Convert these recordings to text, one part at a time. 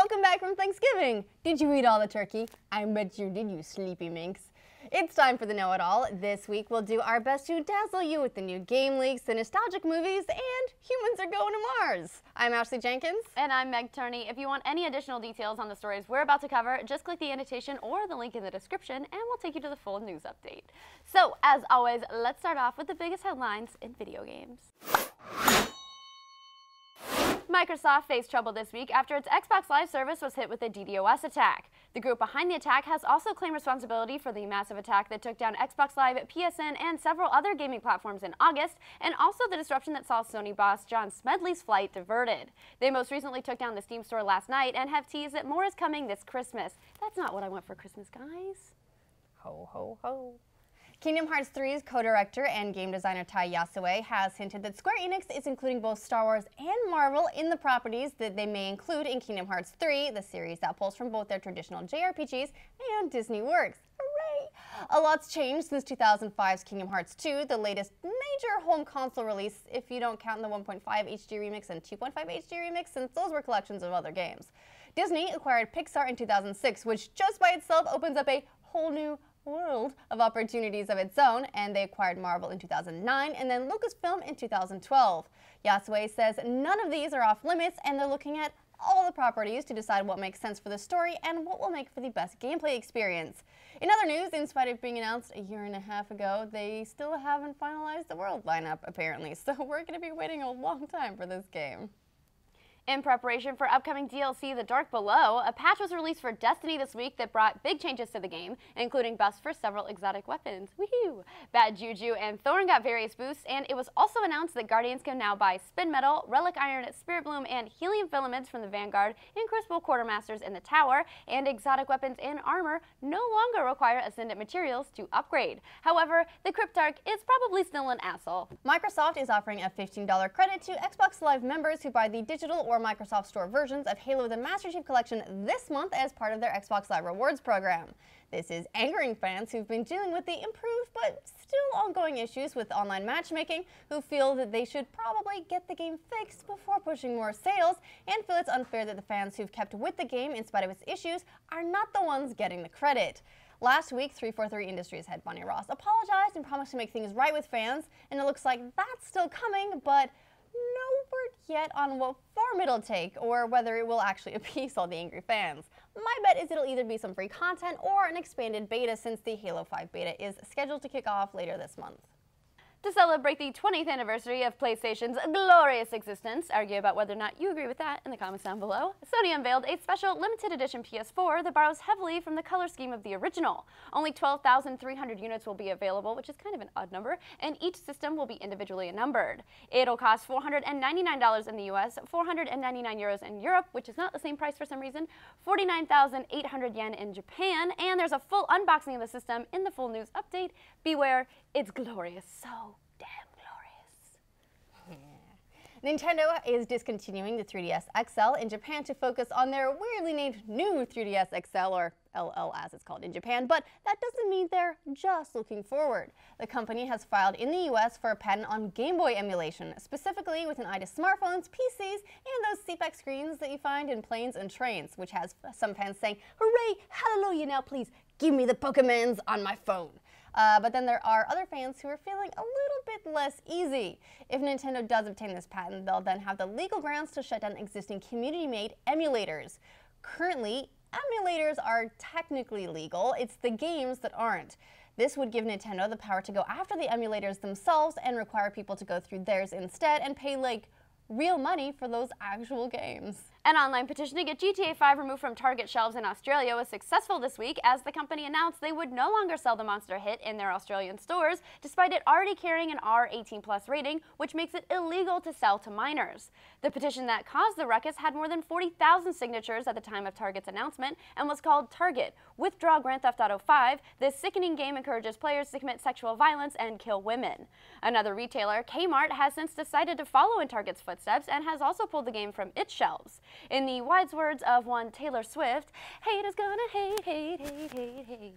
welcome back from Thanksgiving. Did you eat all the turkey? I bet you did, you sleepy minx. It's time for the Know-It-All. This week we'll do our best to dazzle you with the new game leaks, the nostalgic movies, and humans are going to Mars. I'm Ashley Jenkins. And I'm Meg Turney. If you want any additional details on the stories we're about to cover, just click the annotation or the link in the description and we'll take you to the full news update. So, as always, let's start off with the biggest headlines in video games. Microsoft faced trouble this week after its Xbox Live service was hit with a DDoS attack. The group behind the attack has also claimed responsibility for the massive attack that took down Xbox Live, PSN, and several other gaming platforms in August, and also the disruption that saw Sony boss John Smedley's flight diverted. They most recently took down the Steam store last night and have teased that more is coming this Christmas. That's not what I want for Christmas, guys. Ho, ho, ho. Kingdom Hearts 3's co-director and game designer Tai Yasue has hinted that Square Enix is including both Star Wars and Marvel in the properties that they may include in Kingdom Hearts 3, the series that pulls from both their traditional JRPGs and Disney works. Hooray! A lot's changed since 2005's Kingdom Hearts 2, the latest major home console release, if you don't count the 1.5 HD remix and 2.5 HD remix, since those were collections of other games. Disney acquired Pixar in 2006, which just by itself opens up a whole new world of opportunities of its own, and they acquired Marvel in 2009 and then Lucasfilm in 2012. Yasue says none of these are off limits and they're looking at all the properties to decide what makes sense for the story and what will make for the best gameplay experience. In other news, in spite of being announced a year and a half ago, they still haven't finalized the world lineup apparently, so we're going to be waiting a long time for this game. In preparation for upcoming DLC The Dark Below, a patch was released for Destiny this week that brought big changes to the game, including buffs for several exotic weapons. Woohoo! Bad Juju and Thorn got various boosts, and it was also announced that Guardians can now buy Spin Metal, Relic Iron, Spirit Bloom, and Helium Filaments from the Vanguard and Crucible Quartermasters in the Tower, and exotic weapons and armor no longer require Ascendant materials to upgrade. However, the Cryptarch is probably still an asshole. Microsoft is offering a $15 credit to Xbox Live members who buy the digital or Microsoft Store versions of Halo the Master Chief Collection this month as part of their Xbox Live Rewards program. This is angering fans who've been dealing with the improved but still ongoing issues with online matchmaking, who feel that they should probably get the game fixed before pushing more sales, and feel it's unfair that the fans who've kept with the game in spite of its issues are not the ones getting the credit. Last week, 343 Industries head Bonnie Ross apologized and promised to make things right with fans, and it looks like that's still coming, but no word yet on what form it'll take or whether it will actually appease all the angry fans. My bet is it'll either be some free content or an expanded beta, since the Halo 5 beta is scheduled to kick off later this month. To celebrate the 20th anniversary of PlayStation's glorious existence, argue about whether or not you agree with that in the comments down below, Sony unveiled a special limited edition PS4 that borrows heavily from the color scheme of the original. Only 12,300 units will be available, which is kind of an odd number, and each system will be individually numbered. It'll cost $499 in the US, 499 euros in Europe, which is not the same price for some reason, 49,800 yen in Japan, and there's a full unboxing of the system in the full news update. Beware, it's glorious. So damn glorious. Nintendo is discontinuing the 3DS XL in Japan to focus on their weirdly named new 3DS XL, or LL as it's called in Japan, but that doesn't mean they're just looking forward. The company has filed in the US for a patent on Game Boy emulation, specifically with an eye to smartphones, PCs, and those CPAC screens that you find in planes and trains, which has some fans saying, "Hooray, hallelujah, now please give me the Pokemons on my phone." But then there are other fans who are feeling a little bit less easy. If Nintendo does obtain this patent, they'll then have the legal grounds to shut down existing community-made emulators. Currently, emulators are technically legal, it's the games that aren't. This would give Nintendo the power to go after the emulators themselves and require people to go through theirs instead and pay, like, real money for those actual games. An online petition to get GTA 5 removed from Target shelves in Australia was successful this week, as the company announced they would no longer sell the monster hit in their Australian stores, despite it already carrying an R18+ rating, which makes it illegal to sell to minors. The petition that caused the ruckus had more than 40,000 signatures at the time of Target's announcement and was called Target: Withdraw Grand Theft Auto 5. This sickening game encourages players to commit sexual violence and kill women. Another retailer, Kmart, has since decided to follow in Target's footsteps and has also pulled the game from its shelves. In the wise words of one Taylor Swift, haters gonna hate, hate, hate, hate, hate.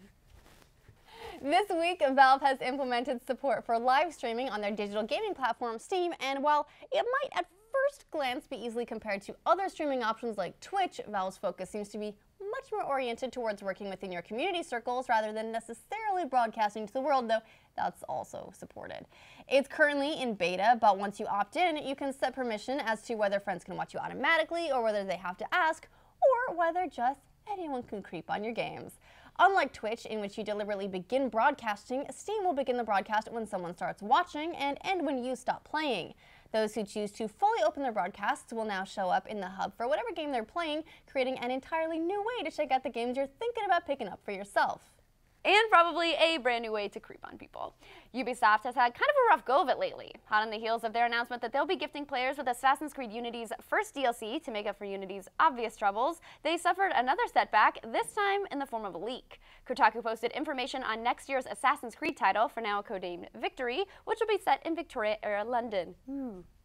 This week, Valve has implemented support for live streaming on their digital gaming platform Steam, and while it might at first glance be easily compared to other streaming options like Twitch, Valve's focus seems to be much more oriented towards working within your community circles rather than necessarily broadcasting to the world, though that's also supported. It's currently in beta, but once you opt in, you can set permission as to whether friends can watch you automatically or whether they have to ask, or whether just anyone can creep on your games. Unlike Twitch, in which you deliberately begin broadcasting, Steam will begin the broadcast when someone starts watching and end when you stop playing. Those who choose to fully open their broadcasts will now show up in the hub for whatever game they're playing, creating an entirely new way to check out the games you're thinking about picking up for yourself. And probably a brand new way to creep on people. Ubisoft has had kind of a rough go of it lately, hot on the heels of their announcement that they'll be gifting players with Assassin's Creed Unity's first DLC to make up for Unity's obvious troubles. They suffered another setback, this time in the form of a leak. Kotaku posted information on next year's Assassin's Creed title, for now codenamed Victory, which will be set in Victoria-era London.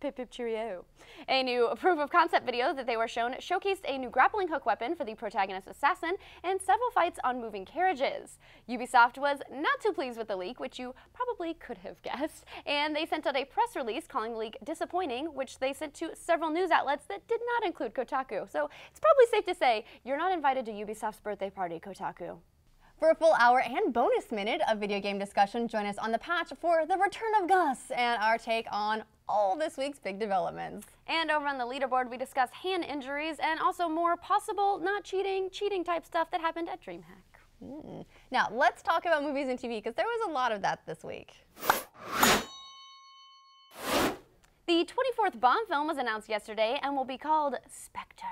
Pip pip cheerio. A new proof of concept video that they were shown showcased a new grappling hook weapon for the protagonist assassin and several fights on moving carriages. Ubisoft was not too pleased with the leak, which you probably could have guessed, and they sent out a press release calling the leak disappointing, which they sent to several news outlets that did not include Kotaku. So it's probably safe to say you're not invited to Ubisoft's birthday party, Kotaku. For a full hour and bonus minute of video game discussion, join us on The Patch for the return of Gus and our take on all this week's big developments. And over on the leaderboard, we discuss hand injuries and also more possible not cheating type stuff that happened at DreamHack. Now, let's talk about movies and TV, because there was a lot of that this week. The 24th Bond film was announced yesterday and will be called Spectre.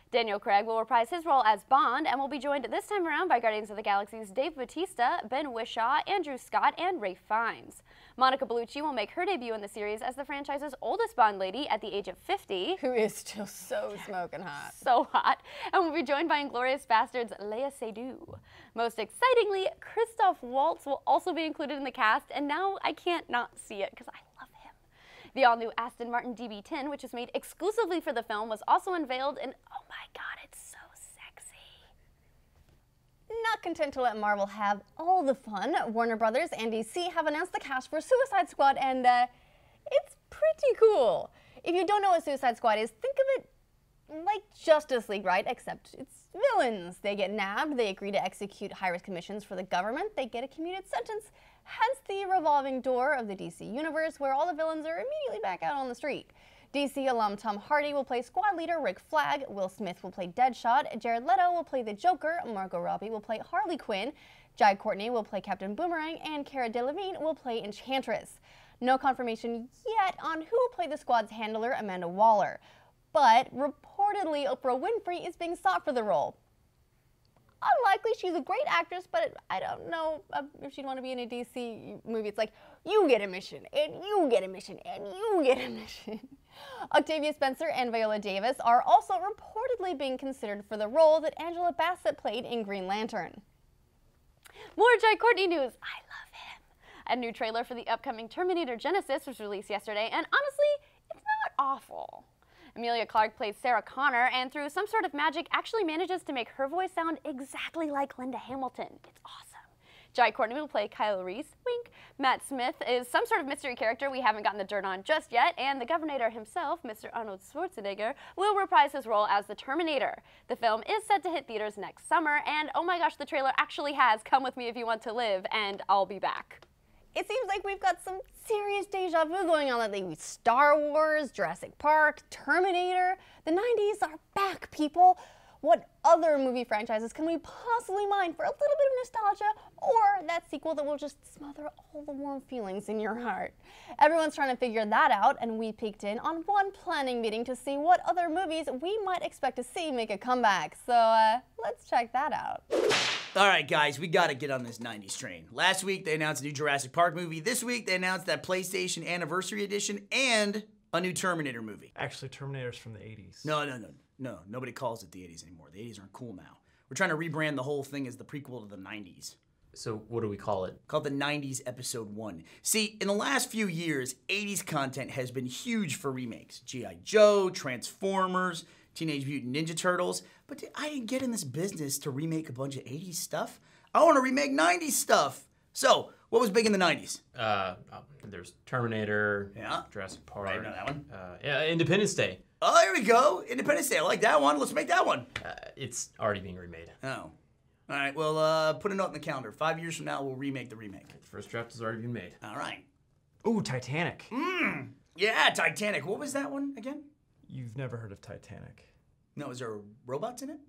Daniel Craig will reprise his role as Bond and will be joined this time around by Guardians of the Galaxy's Dave Bautista, Ben Whishaw, Andrew Scott, and Ralph Fiennes. Monica Bellucci will make her debut in the series as the franchise's oldest Bond lady at the age of 50. Who is still so smoking hot. So hot. And will be joined by Inglourious Basterds' Léa Seydoux. Most excitingly, Christoph Waltz will also be included in the cast, and now I can't not see it because I love him. The all-new Aston Martin DB10, which is made exclusively for the film, was also unveiled, and oh my god, it's so sexy. Not content to let Marvel have all the fun, Warner Brothers and DC have announced the cast for Suicide Squad, and it's pretty cool. If you don't know what Suicide Squad is, think of it like Justice League, right? Except it's villains. They get nabbed, they agree to execute high-risk missions for the government, they get a commuted sentence. Hence the revolving door of the DC universe, where all the villains are immediately back out on the street. DC alum Tom Hardy will play squad leader Rick Flag, Will Smith will play Deadshot, Jared Leto will play the Joker, Margot Robbie will play Harley Quinn, Jai Courtney will play Captain Boomerang, and Cara Delevingne will play Enchantress. No confirmation yet on who will play the squad's handler, Amanda Waller. But reportedly, Oprah Winfrey is being sought for the role. Unlikely, she's a great actress, but I don't know if she'd want to be in a DC movie. It's like, you get a mission, and you get a mission, and you get a mission. Octavia Spencer and Viola Davis are also reportedly being considered for the role that Angela Bassett played in Green Lantern. More Jai Courtney news. I love him. A new trailer for the upcoming Terminator Genesis was released yesterday, and honestly, it's not awful. Emilia Clarke plays Sarah Connor, and through some sort of magic actually manages to make her voice sound exactly like Linda Hamilton. It's awesome. Jai Courtney will play Kyle Reese, wink. Matt Smith is some sort of mystery character we haven't gotten the dirt on just yet, and the Governator himself, Mr. Arnold Schwarzenegger, will reprise his role as the Terminator. The film is set to hit theaters next summer, and oh my gosh, the trailer actually has Come With Me If You Want to Live, and I'll be back. It seems like we've got some serious deja vu going on lately with Star Wars, Jurassic Park, Terminator. The 90s are back, people. What other movie franchises can we possibly mine for a little bit of nostalgia, or that sequel that will just smother all the warm feelings in your heart? Everyone's trying to figure that out, and we peeked in on one planning meeting to see what other movies we might expect to see make a comeback. So let's check that out. All right, guys, we gotta get on this 90s train. Last week, they announced a new Jurassic Park movie. This week, they announced that PlayStation Anniversary Edition and a new Terminator movie. Actually, Terminator's from the 80s. No, nobody calls it the 80s anymore. The 80s aren't cool now. We're trying to rebrand the whole thing as the prequel to the 90s. So what do we call it? Called the 90s Episode 1. See, in the last few years, 80s content has been huge for remakes. G.I. Joe, Transformers, Teenage Mutant Ninja Turtles. But I didn't get in this business to remake a bunch of 80s stuff. I want to remake 90s stuff. So, What was big in the 90s? There's Terminator, Yeah. Jurassic Park. I didn't know that one. Yeah, Independence Day. Oh, there we go. Independence Day. I like that one. Let's make that one. It's already being remade. Oh. All right. Well, put a note in the calendar. 5 years from now, we'll remake the remake. The first draft has already been made. All right. Ooh, Titanic. Yeah, Titanic. What was that one again? You've never heard of Titanic. No, is there robots in it?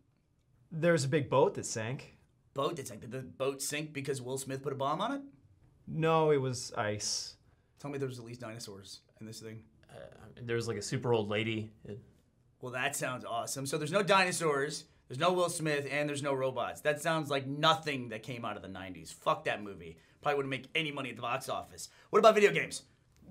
There's a big boat that sank. Boat that sank. Did the boat sink because Will Smith put a bomb on it? No, it was ice. Tell me there was at least dinosaurs in this thing. There's like a super old lady. Well, that sounds awesome. So there's no dinosaurs, there's no Will Smith, and there's no robots. That sounds like nothing that came out of the 90s. Fuck that movie. Probably wouldn't make any money at the box office. What about video games?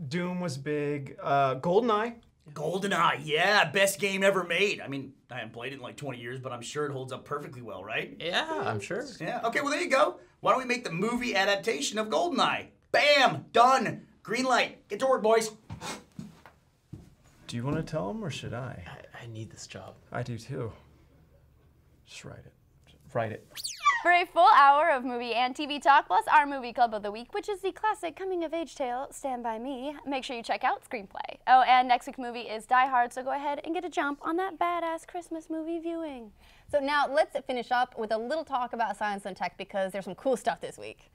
Doom was big. GoldenEye. GoldenEye, yeah, best game ever made. I mean, I haven't played it in like 20 years, but I'm sure it holds up perfectly well, right? Yeah, I'm sure. Yeah, okay, well, there you go. Why don't we make the movie adaptation of GoldenEye? Bam! Done! Green light. Get to work, boys. Do you want to tell him or should I? I need this job. I do too. Just write it. Write it. For a full hour of movie and TV talk, plus our movie club of the week, which is the classic coming-of-age tale, Stand By Me, make sure you check out Screenplay. Oh, and next week's movie is Die Hard, so go ahead and get a jump on that badass Christmas movie viewing. So now let's finish up with a little talk about science and tech because there's some cool stuff this week.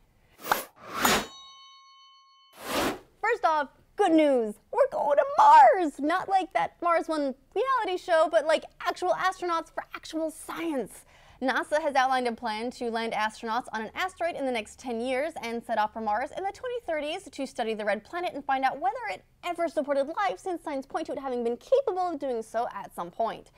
First off, good news. We're going to Mars. Not like that Mars One reality show, but like actual astronauts for actual science. NASA has outlined a plan to land astronauts on an asteroid in the next 10 years and set off for Mars in the 2030s to study the red planet and find out whether it ever supported life, since signs point to it having been capable of doing so at some point.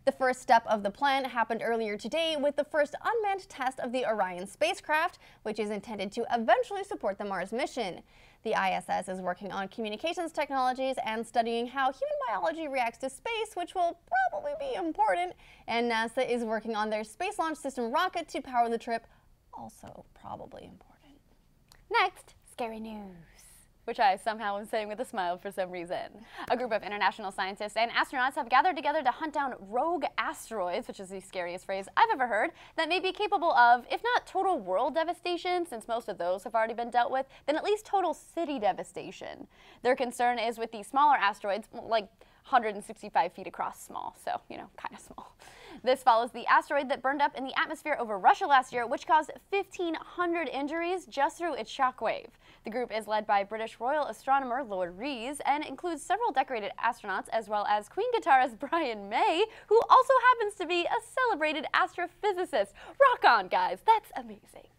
The first step of the plan happened earlier today with the first unmanned test of the Orion spacecraft, which is intended to eventually support the Mars mission. The ISS is working on communications technologies and studying how human biology reacts to space, which will probably be important. And NASA is working on their Space Launch System rocket to power the trip, also probably important. Next, scary news, which I somehow am saying with a smile for some reason. A group of international scientists and astronauts have gathered together to hunt down rogue asteroids, which is the scariest phrase I've ever heard, that may be capable of, if not total world devastation, since most of those have already been dealt with, then at least total city devastation. Their concern is with these smaller asteroids, like 165 feet across small, so, you know, kind of small. This follows the asteroid that burned up in the atmosphere over Russia last year, which caused 1,500 injuries just through its shockwave. The group is led by British royal astronomer Lord Rees and includes several decorated astronauts as well as Queen guitarist Brian May, who also happens to be a celebrated astrophysicist. Rock on, guys. That's amazing.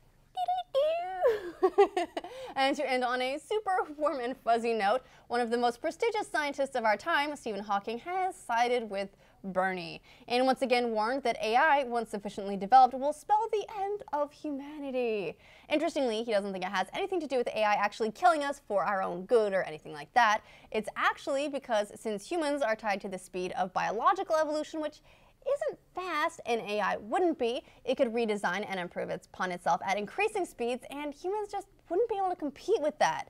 And to end on a super warm and fuzzy note, one of the most prestigious scientists of our time, Stephen Hawking, has sided with Bernie, and once again warned that AI, once sufficiently developed, will spell the end of humanity. Interestingly, he doesn't think it has anything to do with AI actually killing us for our own good or anything like that. It's actually because since humans are tied to the speed of biological evolution, which isn't fast and AI wouldn't be, it could redesign and improve upon itself at increasing speeds, and humans just wouldn't be able to compete with that.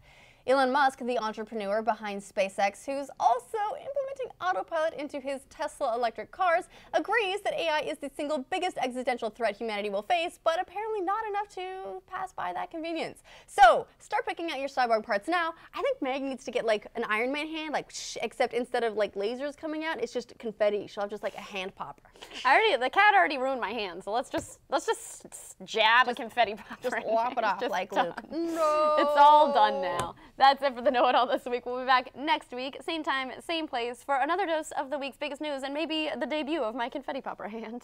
Elon Musk, the entrepreneur behind SpaceX, who's also implementing autopilot into his Tesla electric cars, agrees that AI is the single biggest existential threat humanity will face, but apparently not enough to pass by that convenience. So, start picking out your cyborg parts now. I think Meg needs to get like an Iron Man hand, like shh, except instead of like lasers coming out, it's just confetti. She'll have just like a hand popper. The cat already ruined my hand, so let's just jab a confetti popper. Just lop it off Just like done. Luke. No. It's all done now. That's it for the Know It All this week. We'll be back next week, same time, same place, for another dose of the week's biggest news and maybe the debut of my confetti popper hand.